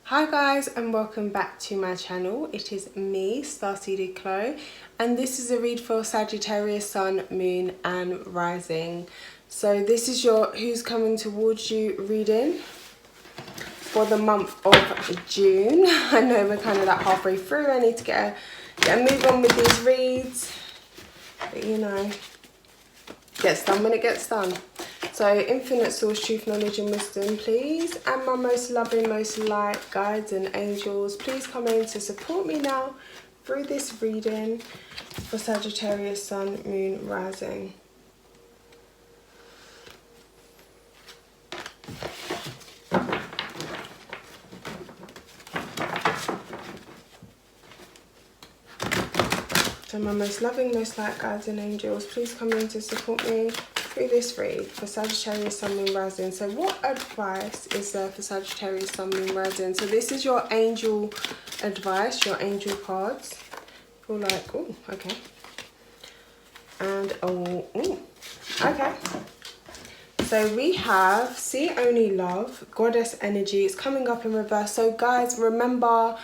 Hi guys, and welcome back to my channel. It is me, Starseeded Chloe, and this is a read for Sagittarius, Sun, Moon and Rising. So this is your who's coming towards you reading for the month of June. I know we're kind of like halfway through. I need to get a move on with these reads, but you know, gets done when it gets done. So infinite source, truth, knowledge and wisdom, please. And my most loving, most light guides and angels, please come in to support me now through this reading for Sagittarius, Sun, Moon, Rising. So my most loving, most light guides and angels, please come in to support me through this read for Sagittarius, Sun, Moon, Rising. So what advice is there for Sagittarius, Sun, Moon, Rising? So this is your angel advice, your angel cards. Feel like, oh, okay. And, okay. So we have See Only Love, Goddess Energy. It's coming up in reverse. So guys, remember,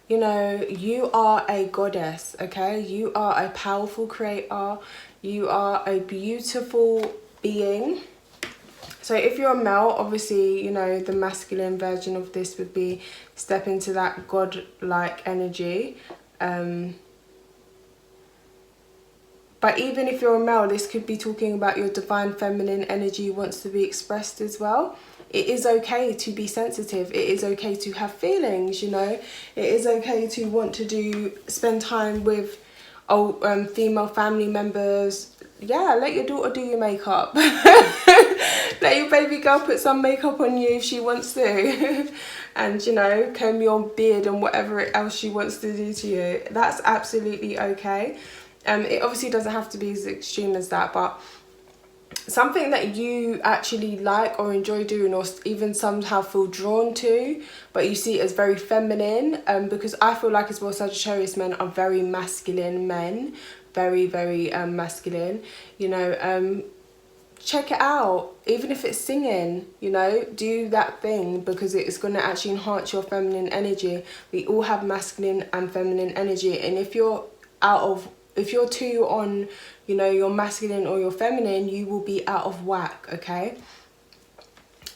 you know, you are a goddess, okay? You are a powerful creator. You are a beautiful being. So if you're a male, obviously, you know, the masculine version of this would be step into that God-like energy. But even if you're a male, this could be talking about your divine feminine energy wants to be expressed as well. It is okay to be sensitive. It is okay to have feelings, you know. It is okay to want to spend time with female family members. Yeah, let your daughter do your makeup. Let your baby girl put some makeup on you if she wants to. And, you know, comb your beard and whatever else she wants to do to you. That's absolutely okay. It obviously doesn't have to be as extreme as that, but something that you actually like or enjoy doing, or even somehow feel drawn to, but you see it as very feminine, because I feel like as well Sagittarius men are very masculine men, very masculine, you know. Check it out, even if it's singing, you know, do that thing, because it's going to actually enhance your feminine energy. We all have masculine and feminine energy, and if you're too on, you know, your masculine or your feminine, you will be out of whack, okay?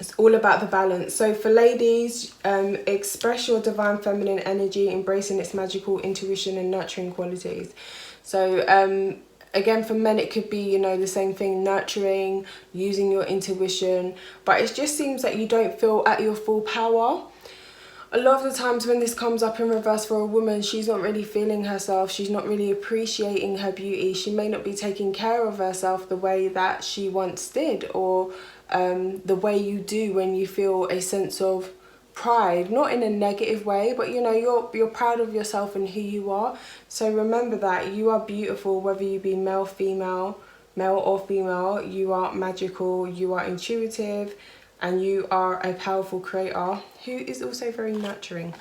It's all about the balance. So for ladies, express your divine feminine energy, embracing its magical intuition and nurturing qualities. So again, for men, it could be, you know, the same thing, nurturing, using your intuition, but it just seems that you don't feel at your full power. A lot of the times when this comes up in reverse for a woman, she's not really feeling herself. She's not really appreciating her beauty. She may not be taking care of herself the way that she once did, or the way you do when you feel a sense of pride, not in a negative way, but you know, you're proud of yourself and who you are. So remember that you are beautiful, whether you be male or female. You are magical, you are intuitive, and you are a powerful creator who is also very nurturing.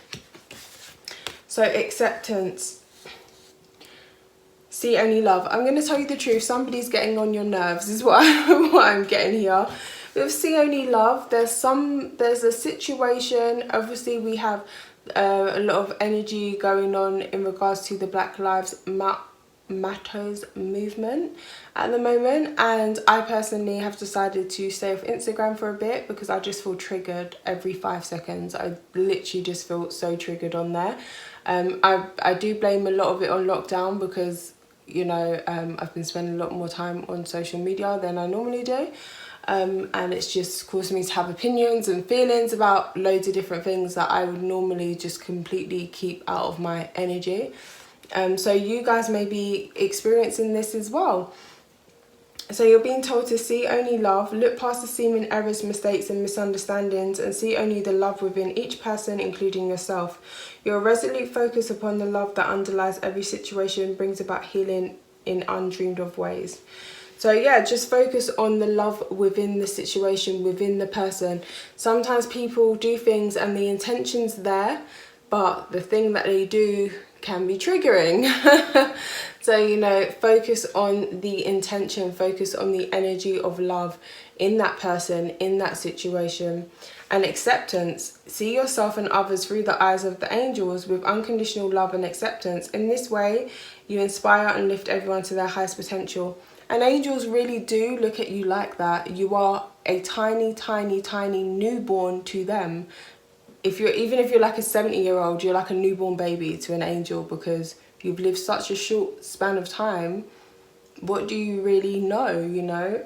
So acceptance. See Only Love. I'm going to tell you the truth, somebody's getting on your nerves is what I'm getting here. With See Only Love, there's a situation. Obviously we have a lot of energy going on in regards to the Black Lives Matters movement at the moment, and I personally have decided to stay off Instagram for a bit because I just feel triggered every 5 seconds. I literally just feel so triggered on there. I do blame a lot of it on lockdown because, you know, I've been spending a lot more time on social media than I normally do, and it's just caused me to have opinions and feelings about loads of different things that I would normally just completely keep out of my energy. So you guys may be experiencing this as well. So you're being told to see only love, look past the seeming errors, mistakes and misunderstandings, and see only the love within each person, including yourself. Your resolute focus upon the love that underlies every situation brings about healing in undreamed of ways. So yeah, just focus on the love within the situation, within the person. Sometimes people do things and the intention's there, but the thing that they do can be triggering. So, you know, focus on the intention, focus on the energy of love in that person, in that situation, and acceptance. See yourself and others through the eyes of the angels with unconditional love and acceptance. In this way, you inspire and lift everyone to their highest potential. And angels really do look at you like that. You are a tiny, tiny, tiny newborn to them. Even if you're like a 70-year-old, you're like a newborn baby to an angel, because you've lived such a short span of time. What do you really know, you know?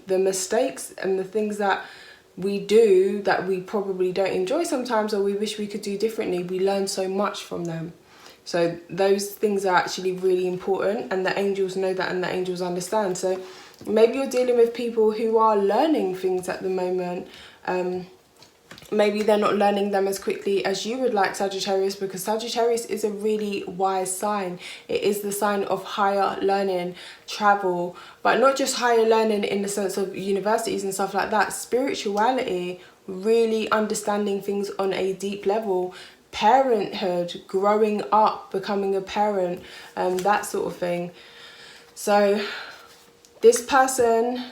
The mistakes and the things that we do that we probably don't enjoy sometimes, or we wish we could do differently, we learn so much from them. So those things are actually really important, and the angels know that, and the angels understand. So maybe you're dealing with people who are learning things at the moment. Maybe they're not learning them as quickly as you would like, Sagittarius, because Sagittarius is a really wise sign. It is the sign of higher learning, travel, but not just higher learning in the sense of universities and stuff like that. Spirituality, really understanding things on a deep level, parenthood, growing up, becoming a parent, that sort of thing. So this person,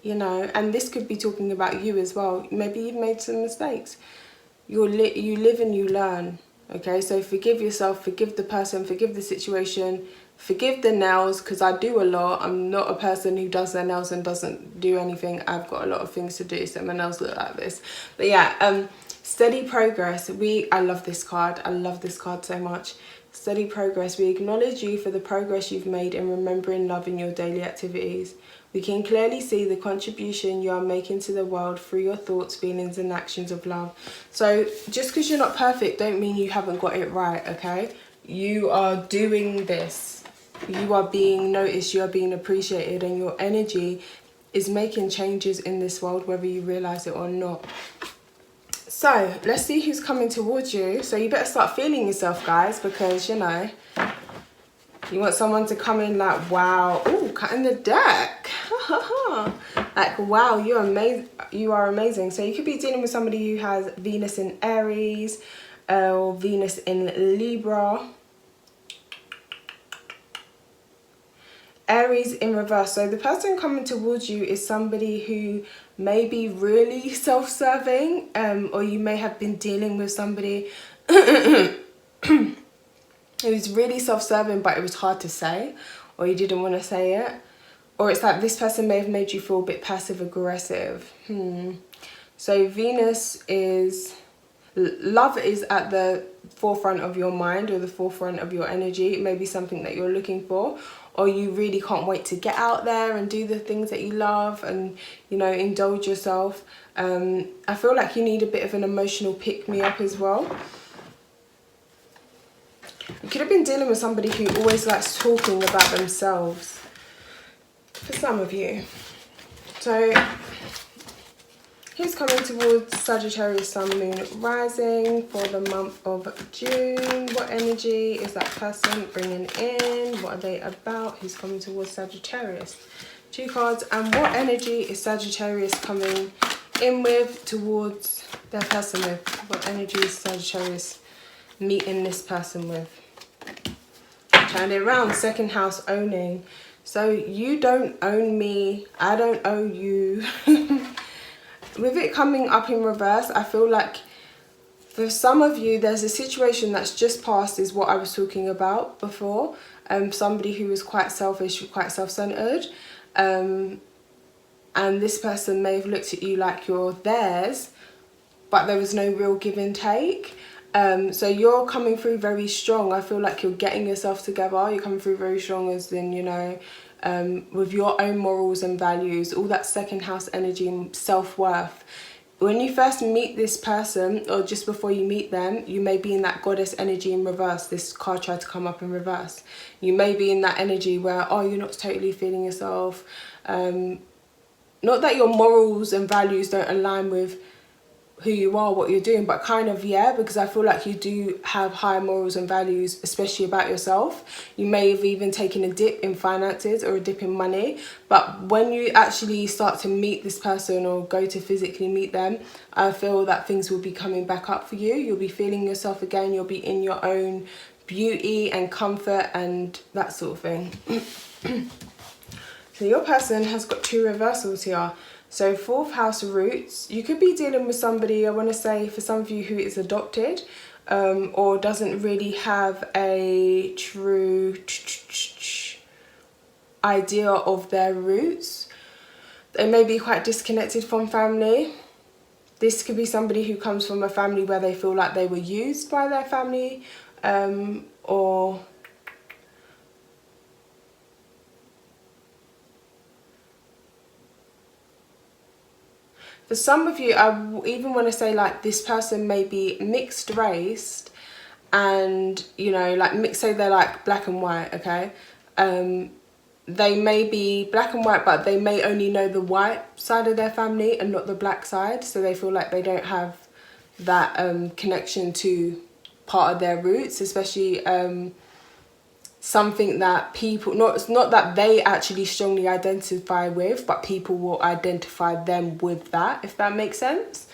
you know, and this could be talking about you as well. Maybe you've made some mistakes. You live and you learn. Okay, so forgive yourself, forgive the person, forgive the situation, forgive the nails, because I do a lot. I'm not a person who does their nails and doesn't do anything. I've got a lot of things to do, so my nails look like this. But yeah, steady progress. I love this card. I love this card so much. Steady progress. We acknowledge you for the progress you've made in remembering love in your daily activities. We can clearly see the contribution you are making to the world through your thoughts, feelings and actions of love. So just because you're not perfect don't mean you haven't got it right, okay? You are doing this. You are being noticed, you are being appreciated, and your energy is making changes in this world, whether you realise it or not. So let's see who's coming towards you. So you better start feeling yourself, guys, because, you know, you want someone to come in like, wow, ooh, cutting the deck. Like, wow, you are amazing. So you could be dealing with somebody who has Venus in Aries or Venus in Libra. Aries in reverse. So the person coming towards you is somebody who may be really self-serving, or you may have been dealing with somebody who's really self-serving, but it was hard to say, or you didn't want to say it, or it's like this person may have made you feel a bit passive-aggressive. So Venus is, love is at the forefront of your mind or the forefront of your energy. It may be something that you're looking for, or you really can't wait to get out there and do the things that you love and, you know, indulge yourself. I feel like you need a bit of an emotional pick-me-up as well. You could have been dealing with somebody who always likes talking about themselves, for some of you. So who's coming towards Sagittarius, Sun, Moon, Rising for the month of June? What energy is that person bringing in? What are they about? Who's coming towards Sagittarius? 2 cards. And what energy is Sagittarius coming in with towards their person with? What energy is Sagittarius meeting this person with? Turn it around. 2nd house, owning. So you don't own me, I don't owe you. With it coming up in reverse, I feel like for some of you there's a situation that's just passed, is what I was talking about before. Somebody who was quite selfish, quite self-centered, and this person may have looked at you like you're theirs, but there was no real give and take. So you're coming through very strong. I feel like you're getting yourself together. You're coming through very strong, as in, you know, with your own morals and values, all that 2nd house energy and self-worth. When you first meet this person, or just before you meet them, you may be in that goddess energy in reverse. This card tried to come up in reverse. You may be in that energy where, oh, you're not totally feeling yourself. Not that your morals and values don't align with who you are, what you're doing, but kind of, yeah, because I feel like you do have high morals and values, especially about yourself. You may have even taken a dip in finances or a dip in money, but when you actually start to meet this person or go to physically meet them, I feel that things will be coming back up for you. You'll be feeling yourself again. You'll be in your own beauty and comfort and that sort of thing. So your person has got 2 reversals here. So 4th house roots, you could be dealing with somebody, I want to say for some of you, who is adopted or doesn't really have a true idea of their roots. They may be quite disconnected from family. This could be somebody who comes from a family where they feel like they were used by their family, or for some of you, I even want to say like this person may be mixed race, and you know, like mixed, say they're like black and white, okay? They may be black and white, but they may only know the white side of their family and not the black side, so they feel like they don't have that connection to part of their roots, especially something that people, not that they actually strongly identify with, but people will identify them with that, if that makes sense.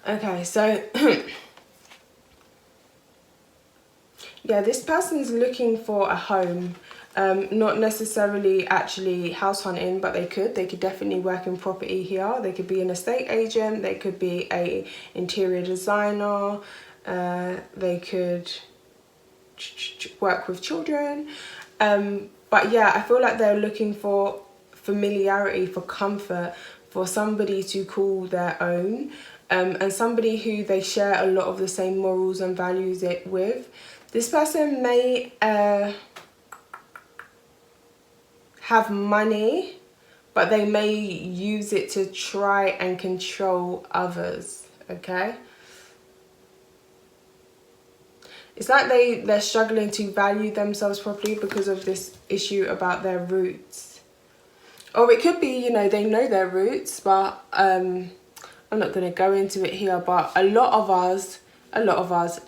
Okay, so yeah, this person's looking for a home, not necessarily actually house hunting, but they could definitely work in property here. They could be an estate agent, they could be a interior designer, they could work with children, but yeah, I feel like they're looking for familiarity, for comfort, for somebody to call their own, and somebody who they share a lot of the same morals and values with. This person may have money, but they may use it to try and control others, okay? It's like they're struggling to value themselves properly because of this issue about their roots. Or it could be, you know, they know their roots, but I'm not going to go into it here, but a lot of us,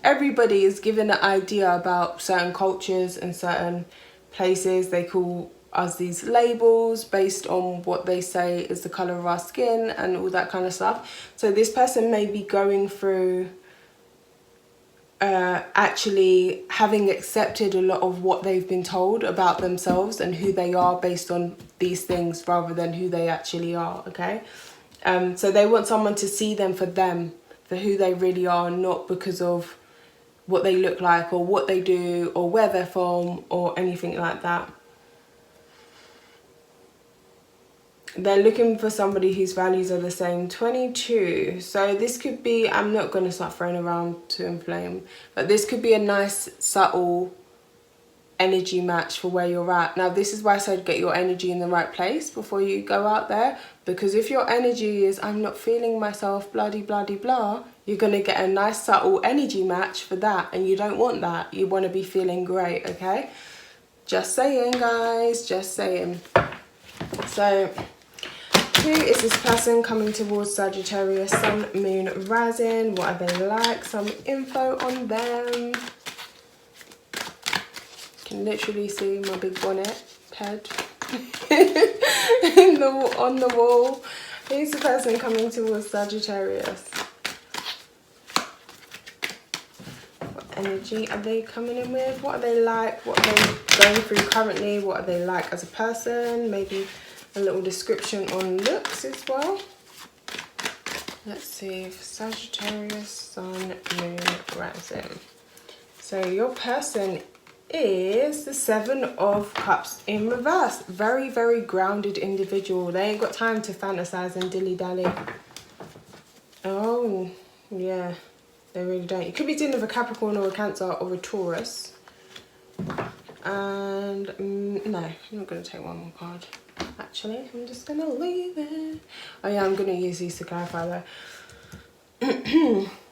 everybody is given an idea about certain cultures and certain places. They call us these labels based on what they say is the colour of our skin and all that kind of stuff. So this person may be going through actually having accepted a lot of what they've been told about themselves and who they are based on these things rather than who they actually are, okay? So they want someone to see them, for who they really are, not because of what they look like or what they do or where they're from or anything like that. They're looking for somebody whose values are the same. 22. So this could be, I'm not going to start throwing around to inflame, but this could be a nice, subtle energy match for where you're at. Now, this is why I said get your energy in the right place before you go out there. Because if your energy is, I'm not feeling myself, bloody, bloody, blah, you're going to get a nice, subtle energy match for that. And you don't want that. You want to be feeling great, okay? Just saying, guys. Just saying. So who is this person coming towards Sagittarius, Sun, Moon, Rising? What are they like? Some info on them. You can literally see my big bonnet head on the wall. Who's the person coming towards Sagittarius? What energy are they coming in with? What are they like? What are they going through currently? What are they like as a person? Maybe a little description on looks as well. Let's see, Sagittarius, Sun, Moon, Rising. So your person is the 7 of Cups in reverse. Very, very grounded individual. They ain't got time to fantasize and dilly-dally. Oh, yeah, they really don't. You could be dealing with a Capricorn or a Cancer or a Taurus. And no, I'm not going to take one more card. Actually, I'm just going to leave it. Oh yeah, I'm going to use these to clarify though.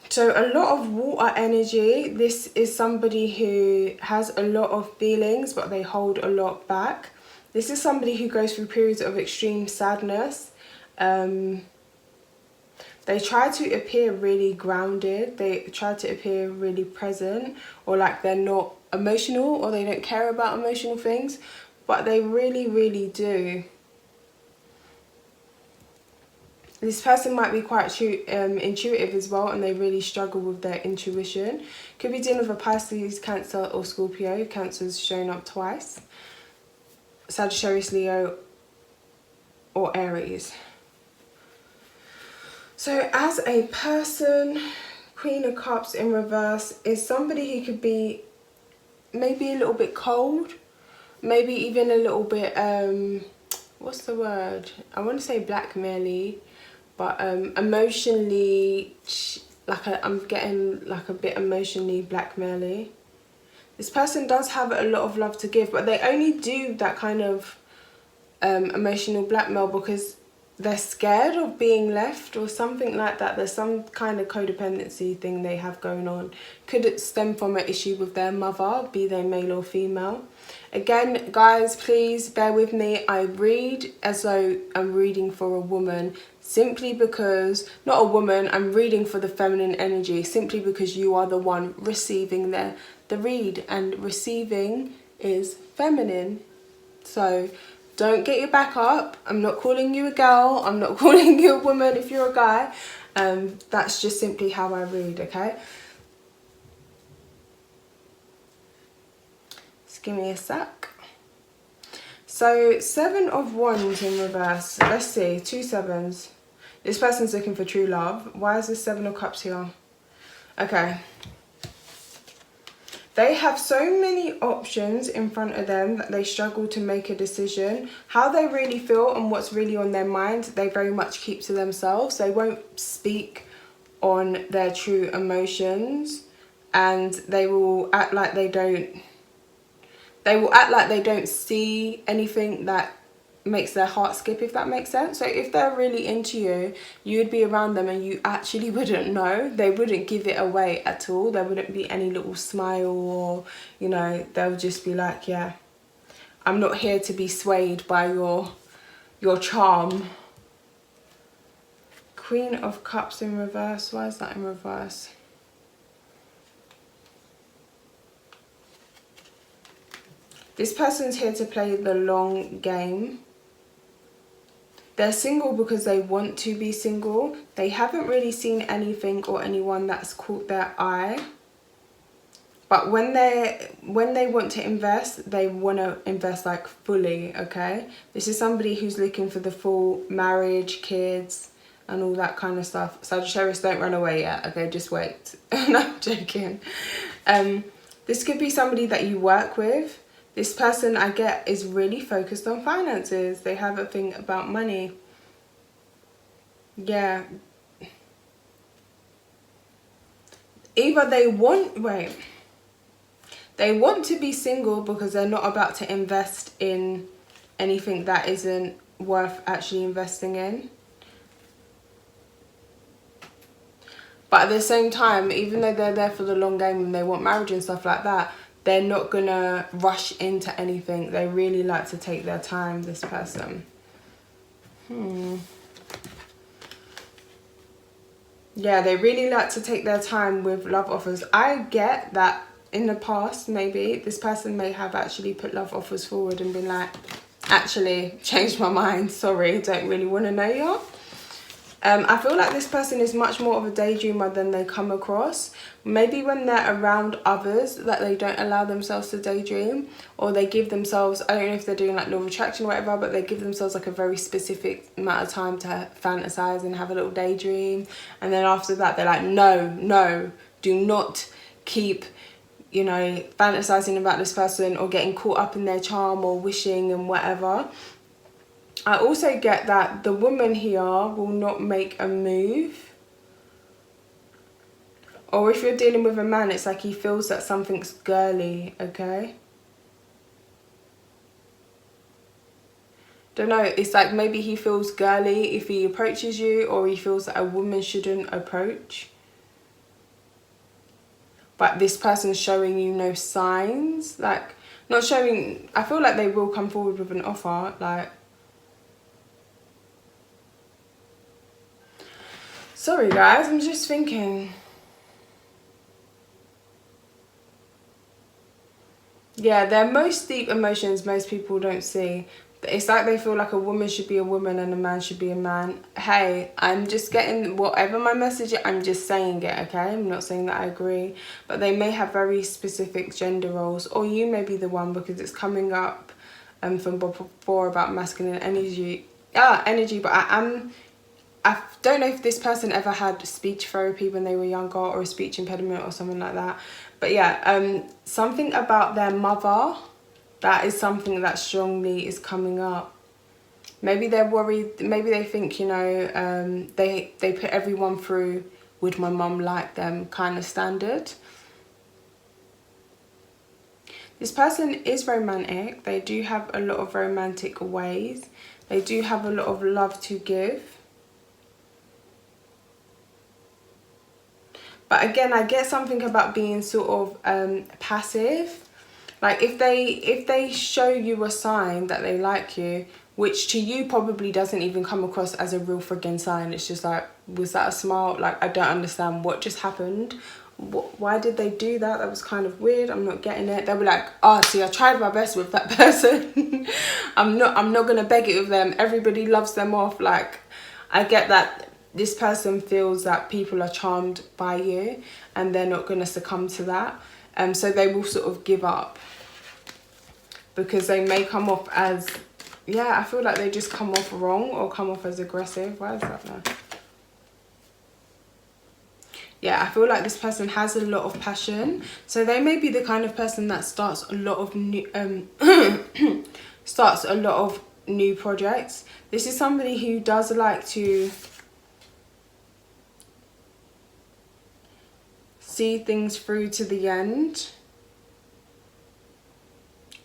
So a lot of water energy. This is somebody who has a lot of feelings, but they hold a lot back. This is somebody who goes through periods of extreme sadness. They They try to appear really grounded. They try to appear really present, or like they're not emotional, or they don't care about emotional things, but they really, really do. This person might be quite intuitive as well, and they really struggle with their intuition. Could be dealing with a Pisces, Cancer or Scorpio. Cancer's shown up twice. Sagittarius, Leo or Aries. So as a person, Queen of Cups in reverse is somebody who could be maybe a little bit cold, maybe even a little bit, what's the word? I want to say blackmail-y, but emotionally, I'm getting like a bit emotionally blackmail-y. This person does have a lot of love to give, but they only do that kind of emotional blackmail because they're scared of being left or something like that. There's some kind of codependency thing they have going on. Could it stem from an issue with their mother, be they male or female? Again, guys, please bear with me. I read as though I'm reading for a woman, simply because, not a woman, I'm reading for the feminine energy, simply because you are the one receiving the read, and receiving is feminine. So don't get your back up. I'm not calling you a girl. I'm not calling you a woman if you're a guy. That's just simply how I read, okay? Just give me a sec. So 7 of Wands in reverse. Let's see, 2 sevens. This person's looking for true love. Why is this 7 of Cups here? Okay. They have so many options in front of them that they struggle to make a decision. How they really feel and what's really on their mind, they very much keep to themselves. They won't speak on their true emotions, and they will act like they don't see anything that makes their heart skip, if that makes sense. So if they're really into you, you'd be around them and you actually wouldn't know. They wouldn't give it away at all. There wouldn't be any little smile, or, you know, they'll just be like, yeah, I'm not here to be swayed by your charm. Queen of Cups in reverse. Why is that in reverse? This person's here to play the long game. They're single because they want to be single. They haven't really seen anything or anyone that's caught their eye. But when they want to invest, they want to invest like fully, okay? This is somebody who's looking for the full marriage, kids, and all that kind of stuff. Sagittarius, don't run away yet, okay? Just wait. No, I'm joking. This could be somebody that you work with. This person, I get, is really focused on finances. They have a thing about money. Yeah. Either they want to be single because they're not about to invest in anything that isn't worth actually investing in. But at the same time, even though they're there for the long game and they want marriage and stuff like that, they're not gonna rush into anything. They really like to take their time, this person. Yeah, they really like to take their time with love offers. I get that in the past, maybe, this person may have actually put love offers forward and been like, actually, changed my mind, sorry, don't really want to know you. I feel like this person is much more of a daydreamer than they come across. Maybe when they're around others, that they don't allow themselves to daydream, or they give themselves, I don't know if they're doing like law of attraction or whatever, but they give themselves like a very specific amount of time to fantasize and have a little daydream. And then after that, they're like, no, do not keep, you know, fantasizing about this person or getting caught up in their charm or wishing and whatever. I also get that the woman here will not make a move. Or if you're dealing with a man, it's like he feels that something's girly, okay? Don't know, it's like maybe he feels girly if he approaches you, or he feels that a woman shouldn't approach. But this person's showing you no signs, like, not showing, I feel like they will come forward with an offer, like. Sorry guys, I'm just thinking. Yeah, their most deep emotions most people don't see. It's like they feel like a woman should be a woman and a man should be a man. Hey, I'm just getting whatever my message is, I'm just saying it, okay? I'm not saying that I agree. But they may have very specific gender roles, or you may be the one, because it's coming up from before about masculine energy. But I don't know if this person ever had speech therapy when they were younger, or a speech impediment or something like that. But yeah, something about their mother, that is something that strongly is coming up. Maybe they're worried, maybe they think, you know, they put everyone through, would my mum like them kind of standard. This person is romantic. They do have a lot of romantic ways. They do have a lot of love to give. But again, I get something about being sort of passive. Like if they show you a sign that they like you, which to you probably doesn't even come across as a real friggin' sign. It's just like, was that a smile? Like, I don't understand what just happened. Why did they do that? That was kind of weird. I'm not getting it. They'll be like, oh, see, I tried my best with that person. I'm not gonna beg it with them. Everybody loves them off. Like, I get that this person feels that people are charmed by you and they're not gonna succumb to that. So they will sort of give up, because they may come off as, yeah, I feel like they just come off wrong or come off as aggressive. Why is that now? Yeah, I feel like this person has a lot of passion. So they may be the kind of person that starts a lot of new new projects. This is somebody who does like to see things through to the end,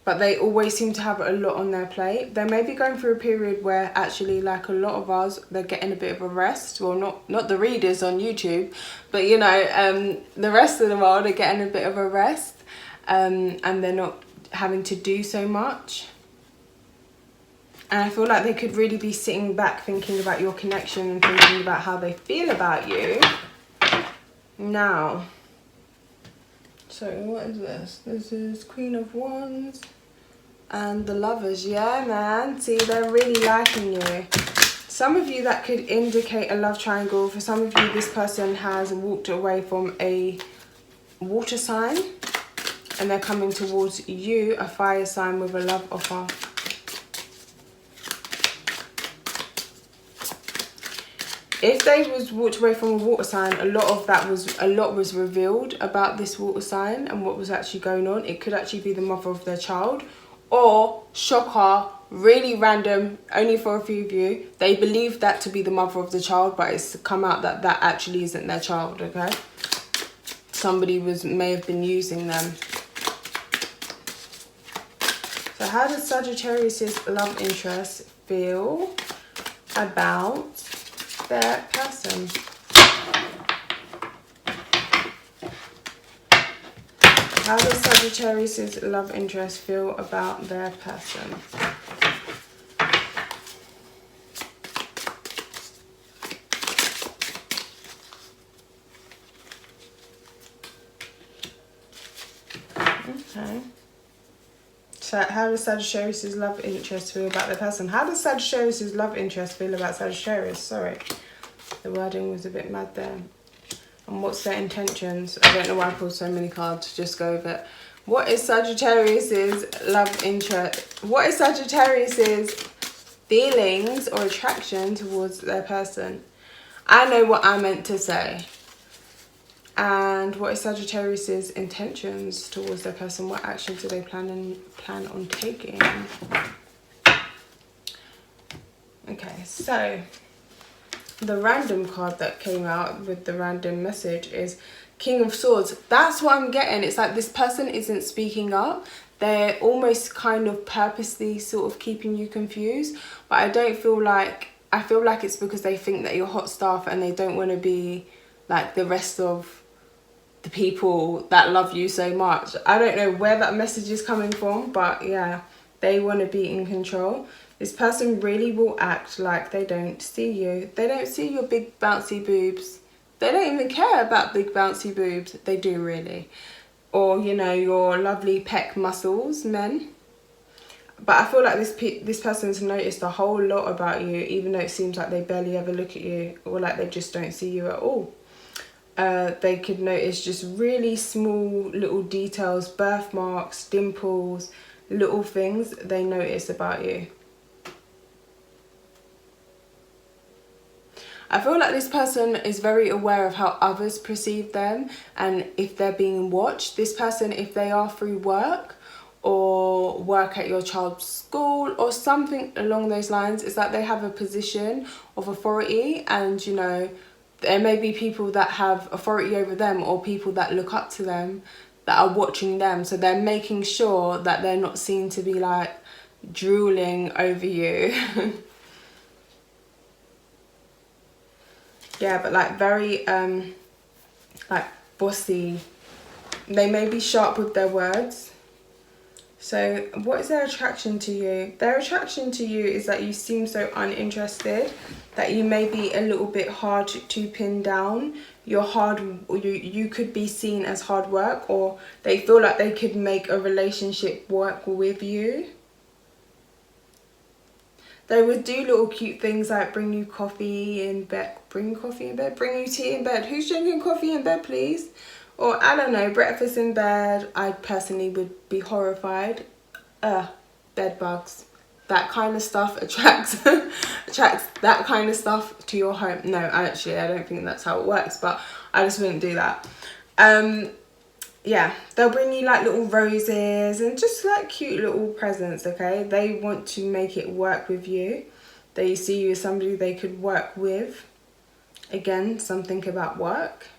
but they always seem to have a lot on their plate. They may be going through a period where actually, like a lot of us, they're getting a bit of a rest. Well, not the readers on YouTube, but you know, the rest of the world are getting a bit of a rest, and they're not having to do so much. And I feel like they could really be sitting back thinking about your connection and thinking about how they feel about you now. So what is this? This is Queen of Wands and the Lovers. Yeah, man. See, they're really liking you. Some of you, that could indicate a love triangle. For some of you, this person has walked away from a water sign and they're coming towards you, a fire sign, with a love offer. If they was walked away from a water sign, a lot was revealed about this water sign and what was actually going on. It could actually be the mother of their child, or shocker, really random, only for a few of you, they believe that to be the mother of the child, but it's come out that that actually isn't their child. Okay, somebody may have been using them. So how does Sagittarius's love interest feel about their person? How does Sagittarius's love interest feel about their person? Okay. So how does Sagittarius's love interest feel about their person? How does Sagittarius's love interest feel about Sagittarius? Sorry, the wording was a bit mad there. And what's their intentions? I don't know why I pulled so many cards. Just go with it. What is Sagittarius's love interest? What is Sagittarius's feelings or attraction towards their person? I know what I meant to say. And what is Sagittarius's intentions towards their person? What action do they plan on taking? Okay, so the random card that came out with the random message is King of Swords. That's what I'm getting. It's like this person isn't speaking up. They're almost kind of purposely sort of keeping you confused. But I don't feel like, I feel like it's because they think that you're hot stuff and they don't want to be like the rest of the people that love you so much. I don't know where that message is coming from, but yeah, they want to be in control. This person really will act like they don't see you. They don't see your big bouncy boobs. They don't even care about big bouncy boobs. They do really. Or, you know, your lovely pec muscles, men. But I feel like this person's noticed a whole lot about you, even though it seems like they barely ever look at you, or like they just don't see you at all. They could notice just really small little details, birthmarks, dimples, little things they notice about you. I feel like this person is very aware of how others perceive them and if they're being watched. This person, if they are through work or work at your child's school or something along those lines, it's like they have a position of authority, and you know, there may be people that have authority over them or people that look up to them that are watching them. So they're making sure that they're not seen to be like drooling over you. Yeah, but like very like bossy. They may be sharp with their words. So what is their attraction to you? Their attraction to you is that you seem so uninterested, that you may be a little bit hard to pin down. You're hard, you could be seen as hard work, or they feel like they could make a relationship work with you. They would do little cute things like bring you coffee in bed, bring you tea in bed. Who's drinking coffee in bed, please? Or I don't know, breakfast in bed. I personally would be horrified. Bed bugs. That kind of stuff attracts that kind of stuff to your home. No, actually, I don't think that's how it works, but I just wouldn't do that. Yeah, they'll bring you like little roses and just like cute little presents, okay? They want to make it work with you. They see you as somebody they could work with. Again, something about work.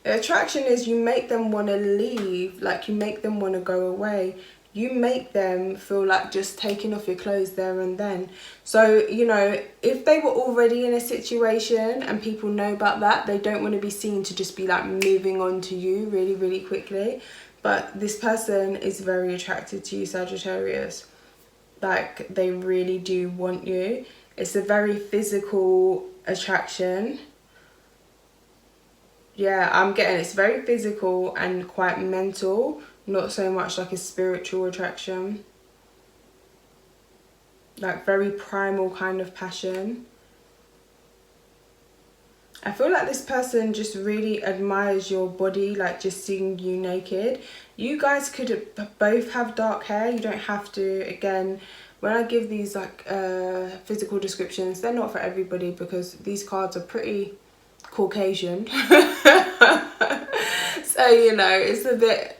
The attraction is you make them want to leave, like you make them want to go away. You make them feel like just taking off your clothes there and then. So, you know, if they were already in a situation and people know about that, they don't want to be seen to just be like moving on to you really, really quickly. But this person is very attracted to you, Sagittarius. Like, they really do want you. It's a very physical attraction. Yeah, I'm getting it's very physical and quite mental. Not so much like a spiritual attraction. Like very primal kind of passion. I feel like this person just really admires your body, like just seeing you naked. You guys could both have dark hair. You don't have to. Again, when I give these like physical descriptions, they're not for everybody because these cards are pretty Caucasian. So, you know, it's a bit...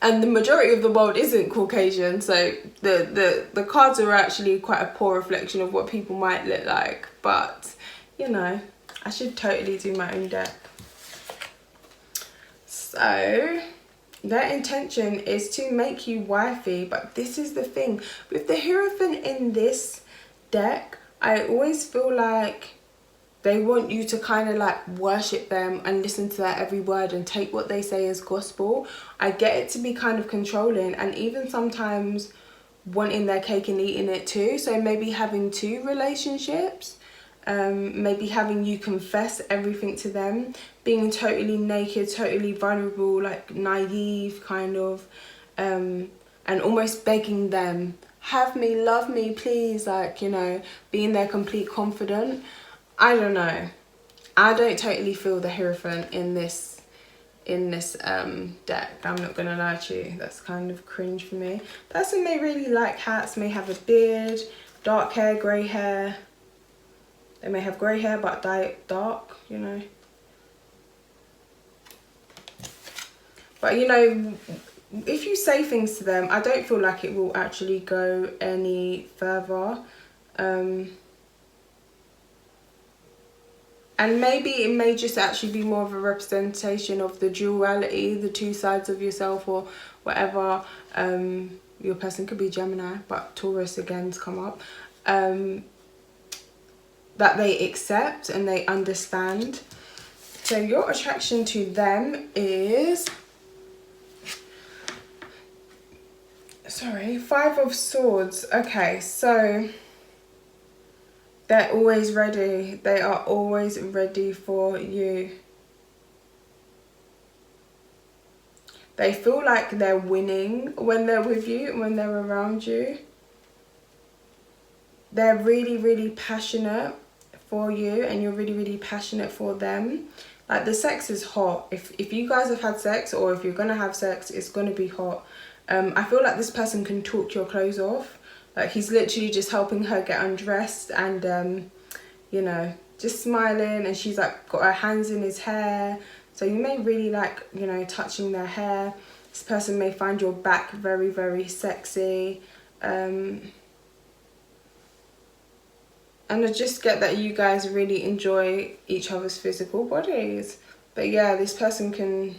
And the majority of the world isn't Caucasian, so the cards are actually quite a poor reflection of what people might look like. But, you know, I should totally do my own deck. So, their intention is to make you wifey, but this is the thing. With the Hierophant in this deck, I always feel like they want you to kind of like worship them and listen to their every word and take what they say as gospel. I get it to be kind of controlling and even sometimes wanting their cake and eating it too. So maybe having two relationships, maybe having you confess everything to them, being totally naked, totally vulnerable, like naive kind of, and almost begging them, have me, love me, please, like, you know, being their complete confidant. I don't know. I don't totally feel the Hierophant in this deck. I'm not gonna lie to you. That's kind of cringe for me. Person may really like hats, may have a beard, dark hair, grey hair. They may have grey hair but dye it dark, you know. But you know, if you say things to them, I don't feel like it will actually go any further. And maybe it may just actually be more of a representation of the duality, the two sides of yourself or whatever. Your person could be Gemini, but Taurus again's come up. That they accept and they understand. So your attraction to them is sorry, 5 of Swords. Okay, so they're always ready. They are always ready for you. They feel like they're winning when they're with you, when they're around you. They're really, really passionate for you, and you're really, really passionate for them. Like, the sex is hot. If you guys have had sex, or if you're gonna have sex, it's gonna be hot. I feel like this person can talk your clothes off. Like, he's literally just helping her get undressed, and you know, just smiling, and she's like got her hands in his hair. So you may really like, you know, touching their hair. This person may find your back very, very sexy. And I just get that you guys really enjoy each other's physical bodies. But yeah, this person can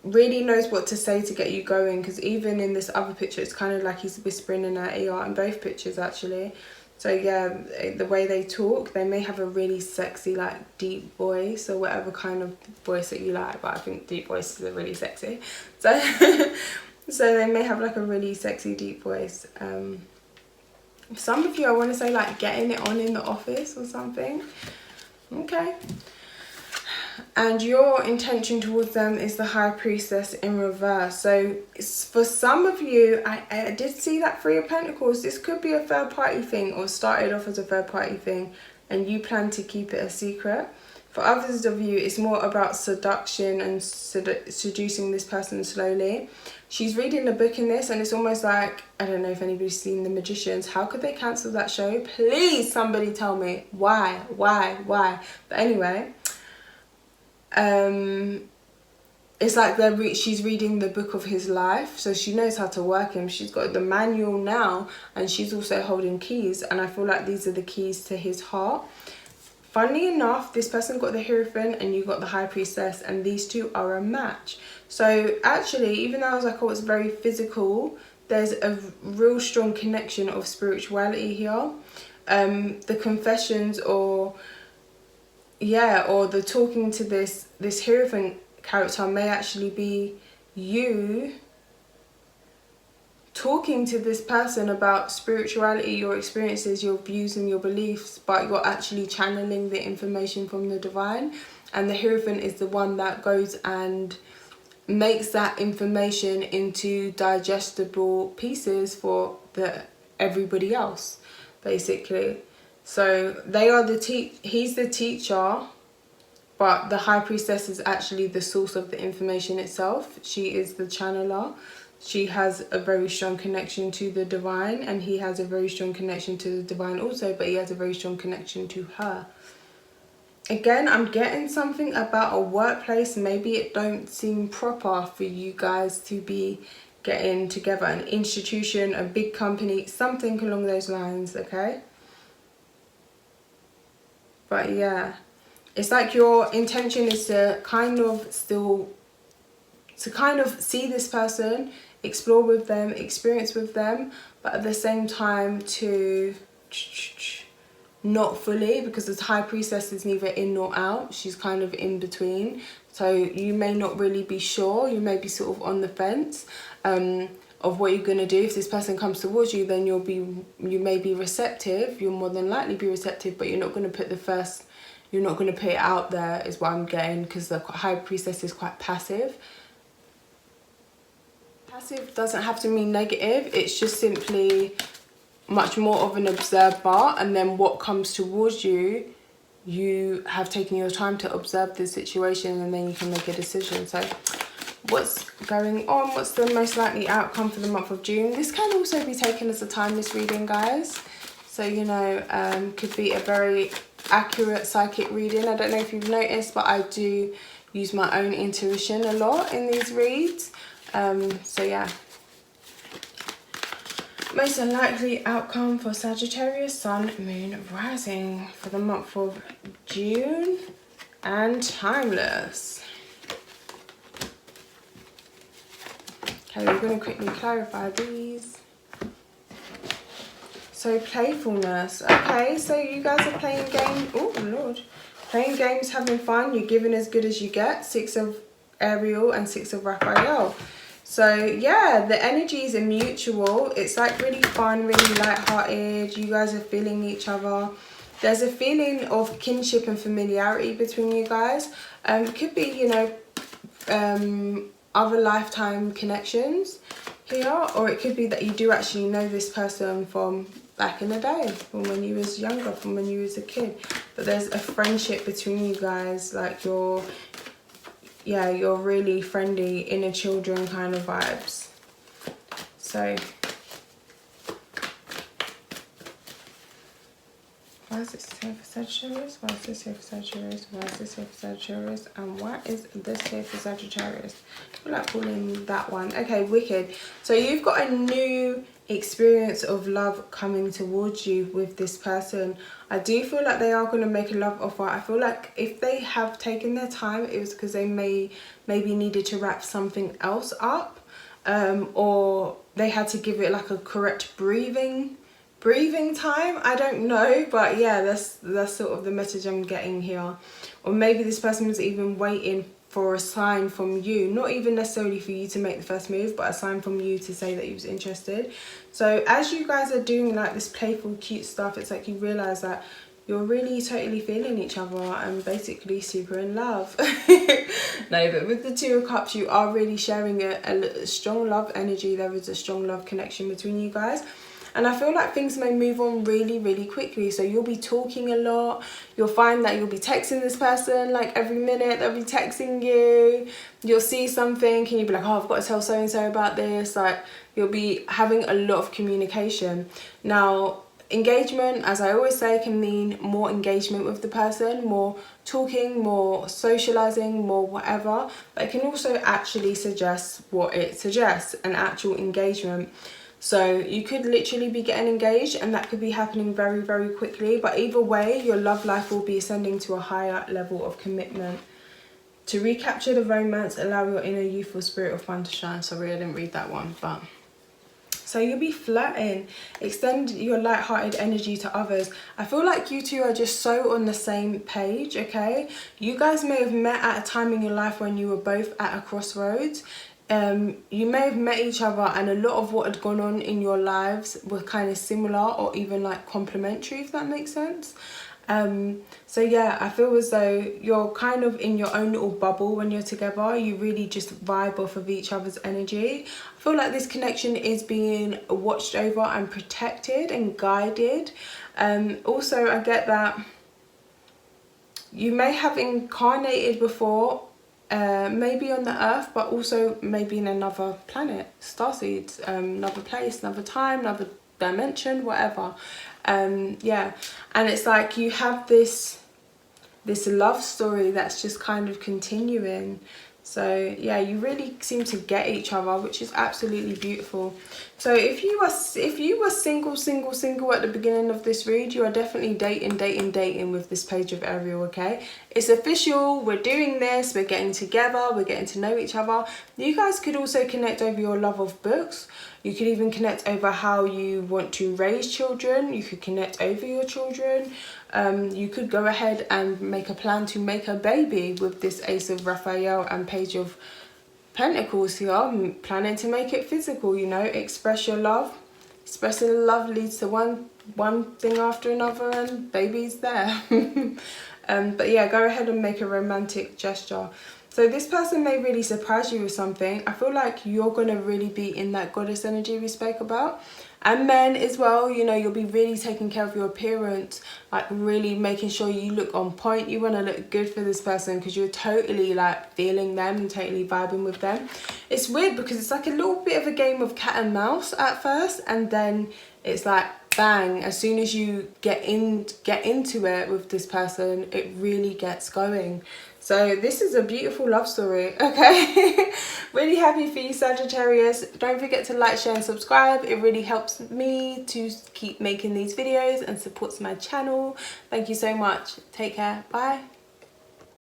really knows what to say to get you going, because even in this other picture, it's kind of like he's whispering in her ear, in both pictures actually. So yeah, the way they talk, they may have a really sexy, like, deep voice, or whatever kind of voice that you like, but I think deep voices are really sexy. So so they may have like a really sexy deep voice. Some of you, I want to say, like, getting it on in the office or something. Okay. And your intention towards them is the High Priestess in reverse. So for some of you, I did see that 3 of Pentacles. This could be a third party thing, or started off as a third party thing, and you plan to keep it a secret. For others of you, it's more about seduction and seducing this person slowly. She's reading the book in this, and it's almost like, I don't know if anybody's seen The Magicians. How could they cancel that show? Please, somebody tell me. Why? But anyway, it's like she's reading the book of his life, so she knows how to work him. She's got the manual now, and she's also holding keys, and I feel like these are the keys to his heart. Funnily enough, this person got the Hierophant and you got the High Priestess, and these two are a match. So actually, even though I was like, oh, it's very physical, there's a real strong connection of spirituality here. The confessions, or the talking to this Hierophant character may actually be you talking to this person about spirituality, your experiences, your views and your beliefs, but you're actually channeling the information from the divine. And the Hierophant is the one that goes and makes that information into digestible pieces for everybody else, basically. So they are he's the teacher, but the High Priestess is actually the source of the information itself. She is the channeler. She has a very strong connection to the divine, and he has a very strong connection to the divine also, but he has a very strong connection to her. Again, I'm getting something about a workplace. Maybe it don't seem proper for you guys to be getting together. An institution, a big company, something along those lines, okay? But yeah, it's like your intention is to kind of see this person, explore with them, experience with them, but at the same time to not fully, because the High Priestess is neither in nor out. She's kind of in between. So you may not really be sure. You may be sort of on the fence of what you're going to do. If this person comes towards you, then you may be receptive. You'll more than likely be receptive, but you're not going to put it out there, is what I'm getting, because the High Priestess is quite passive. Passive doesn't have to mean negative. It's just simply much more of an observer, and then what comes towards you, you have taken your time to observe the situation, and then you can make a decision. So what's going on? What's the most likely outcome for the month of June? This can also be taken as a timeless reading, guys. So, you know, could be a very accurate psychic reading. I don't know if you've noticed, but I do use my own intuition a lot in these reads. So yeah. Most unlikely outcome for Sagittarius, Sun, Moon, Rising for the month of June, and timeless. Okay, we're going to quickly clarify these. So playfulness. Okay, so you guys are playing games. Oh Lord. Playing games, having fun. You're giving as good as you get. 6 of Ariel and 6 of Raphael. So yeah, the energies are mutual. It's like really fun, really light-hearted. You guys are feeling each other. There's a feeling of kinship and familiarity between you guys. It could be, you know, other lifetime connections here, or it could be that you do actually know this person from back in the day, from when you was younger, from when you was a kid. But there's a friendship between you guys, like you're really friendly, inner children kind of vibes. So why is this here for Sagittarius? Why is this here for Sagittarius? Why is this here for Sagittarius? And why is this here for Sagittarius? I feel like calling that one. Okay, wicked. So you've got a new experience of love coming towards you with this person. I do feel like they are going to make a love offer. I feel like if they have taken their time, it was because they maybe needed to wrap something else up, or they had to give it like a correct breathing time. I don't know, but yeah, that's sort of the message I'm getting here. Or maybe this person was even waiting for a sign from you, not even necessarily for you to make the first move, but a sign from you to say that you was interested. So as you guys are doing like this playful cute stuff, it's like you realize that you're really totally feeling each other and basically super in love. No, but with the Two of Cups, you are really sharing a strong love energy. There is a strong love connection between you guys. And I feel like things may move on really, really quickly. So you'll be talking a lot. You'll find that you'll be texting this person like every minute. They'll be texting you. You'll see something and you'll be like, oh, I've got to tell so-and-so about this. Like, you'll be having a lot of communication. Now, engagement, as I always say, can mean more engagement with the person, more talking, more socializing, more whatever. But it can also actually suggest what it suggests, an actual engagement. So you could literally be getting engaged and that could be happening very, very quickly. But either way, your love life will be ascending to a higher level of commitment. To recapture the romance, allow your inner youthful spirit of fun to shine. Sorry, I didn't read that one. But so you'll be flirting. Extend your light-hearted energy to others. I feel like you two are just so on the same page, okay? You guys may have met at a time in your life when you were both at a crossroads. You may have met each other and a lot of what had gone on in your lives were kind of similar or even like complementary, if that makes sense. So yeah, I feel as though you're kind of in your own little bubble when you're together. You really just vibe off of each other's energy. I feel like this connection is being watched over and protected and guided. Also, I get that you may have incarnated before, maybe on the earth, but also maybe in another planet, starseeds, another place, another time, another dimension, whatever. Yeah, and it's like you have this love story that's just kind of continuing. So yeah, you really seem to get each other, which is absolutely beautiful. So if you were single at the beginning of this read, you are definitely dating with this page of Ariel, okay? It's official, we're doing this, we're getting together, we're getting to know each other. You guys could also connect over your love of books. You could even connect over how you want to raise children. You could connect over your children. You could go ahead and make a plan to make a baby with this Ace of Raphael and Page of Pentacles here. I'm planning to make it physical, you know, express your love. Expressing love leads to one thing after another and baby's there. But yeah, go ahead and make a romantic gesture. So this person may really surprise you with something. I feel like you're going to really be in that goddess energy we spoke about. And men as well, you know, you'll be really taking care of your appearance, like really making sure you look on point. You want to look good for this person because you're totally like feeling them and totally vibing with them. It's weird because it's like a little bit of a game of cat and mouse at first, and then it's like bang, as soon as you get into it with this person, it really gets going. So this is a beautiful love story, okay? Really happy for you, Sagittarius. Don't forget to like, share and subscribe. It really helps me to keep making these videos and supports my channel. Thank you so much. Take care. Bye.